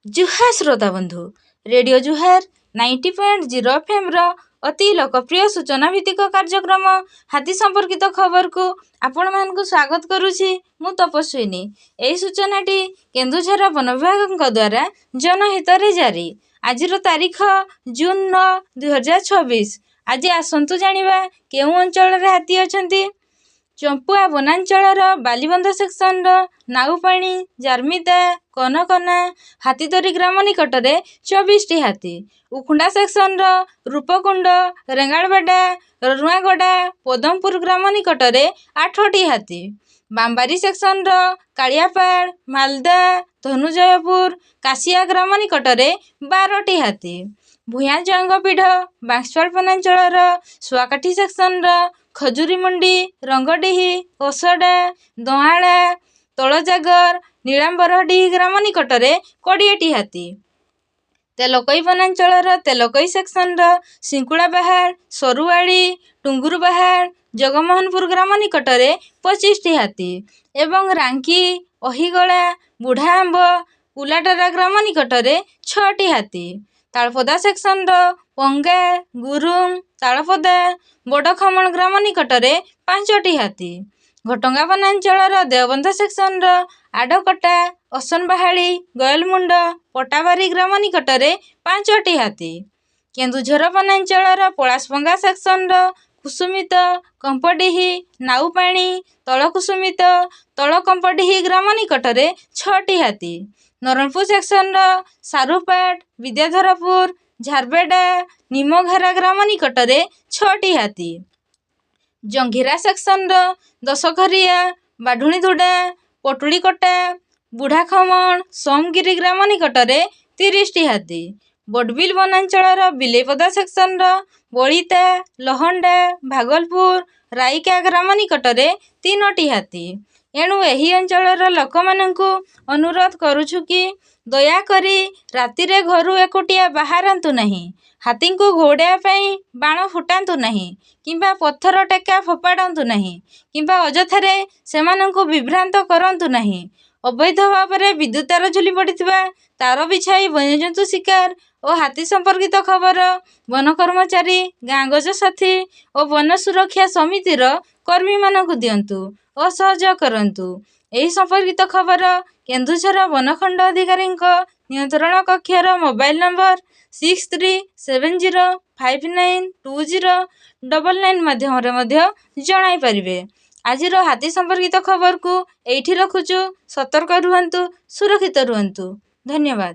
जुहार श्रोता बंधु रेडियो जुहार 90.0 FM अति लोकप्रिय सूचना भित्तिक कार्यक्रम हाथी संपर्कित खबर को आपण मानकु स्वागत करुछि मु तपस्विनी। एही सूचनाटी केन्दुझर वन विभाग द्वारा जनहित रे जारी। आजिर तारीख जून 9 2026। आज आसंतु जानिबा केउ अंचल रे हाथी अछंती। चंपुआ वनांचल बालीबंध सेक्शन नाउपाणी जार्मिदा कनकना हाथीदरी ग्राम निकट में 24 हाथी। उखुंडा सेक्शन रूपकुंड रेंगाड़बाड़ा रुआगड़ा पदमपुर ग्राम निकट में 8 हाथी। बांबारी सेक्शन कालियापाड़ मालदा धनुजयपुर काशिया ग्राम निकट में 12 हाथी। भूया जंगपीढ़ बांसवाड़ वनांचल सुआकाठी सेक्शन खजुरी मुंडी रंगडीही ओसडा दहाड़ा तलजागर नीलांबरडी ग्राम निकट में 20 हाथी। तेलकई वनांचल तेलकई सेक्शन सिंकुड़ा बाहाड़ सरुआड़ी टुंगुरु बाहाड़ जगमोहनपुर ग्राम निकट में 25 हाथी एवं रांकी अहिगला बुढ़ा आंब उलाटरा ग्राम निकट में 6 हाथी। तालपदा सेक्शन पंगा गुरुंग तालपदा बड़खमण ग्राम निकट में 5 हाथी। घटंगा वनांचल देवबंध सेक्शन आडकटा असनबाहाड़ी गयलमुंड पटाबारी ग्राम निकट में 5 हाथी। केन्दुझर वनांचल पलासपंगा सेक्शन कुसुमित कंपडीही नाउपाणी तलकुसुमित तलकंपडीही ग्राम निकट में 6 हाथी। नरणपुर सेक्शन सारुपाट विद्याधरपुर झारबेड़ा निमघारा ग्राम निकट में 6 हाथी। जंघिरा सेक्शन दशघरिया बाढ़ुणीधुड़ा पटुड़ीकटा बुढ़ाखमण सोमगिरी ग्राम निकट में 30 हाथी। बडबिल वनांचल बिलेपदा सेक्शन बलिता लहंडा भागलपुर राइका ग्राम निकट में 3 हाथी। एणु एही अंचलर लोक माननकु अनुरोध करुछु कि दयाकरी राति रे घरु एकुटिया बाहरंतु नहीं। हाथी को घोड़ा पाई बाण फुटांतु नहीं किंबा पत्थर टेका फोपाड़ंतु नहीं किंबा अजथारे सेमानंकु विभ्रांत करंतु नहीं। अवैध भाव में विद्युत तार झुली पड़िथिबा तार बिछाई वन्यजंतु शिकार और हाथी संपर्कित खबर वन कर्मचारी गाँगज साथी और वन सुरक्षा समितिर कर्मी मानकु दियंतु और सहयोग करंतु। एही संपर्कित खबर केन्दुझर वनखंड अधिकारी नियंत्रण कक्षर मोबाइल नंबर 6370592099 माध्यम जणाई पारिबे। आजिर हाथी संपर्कित खबर को एठी रखुचु। सतर्क रुहंतु सुरक्षित रुहंतु। धन्यवाद।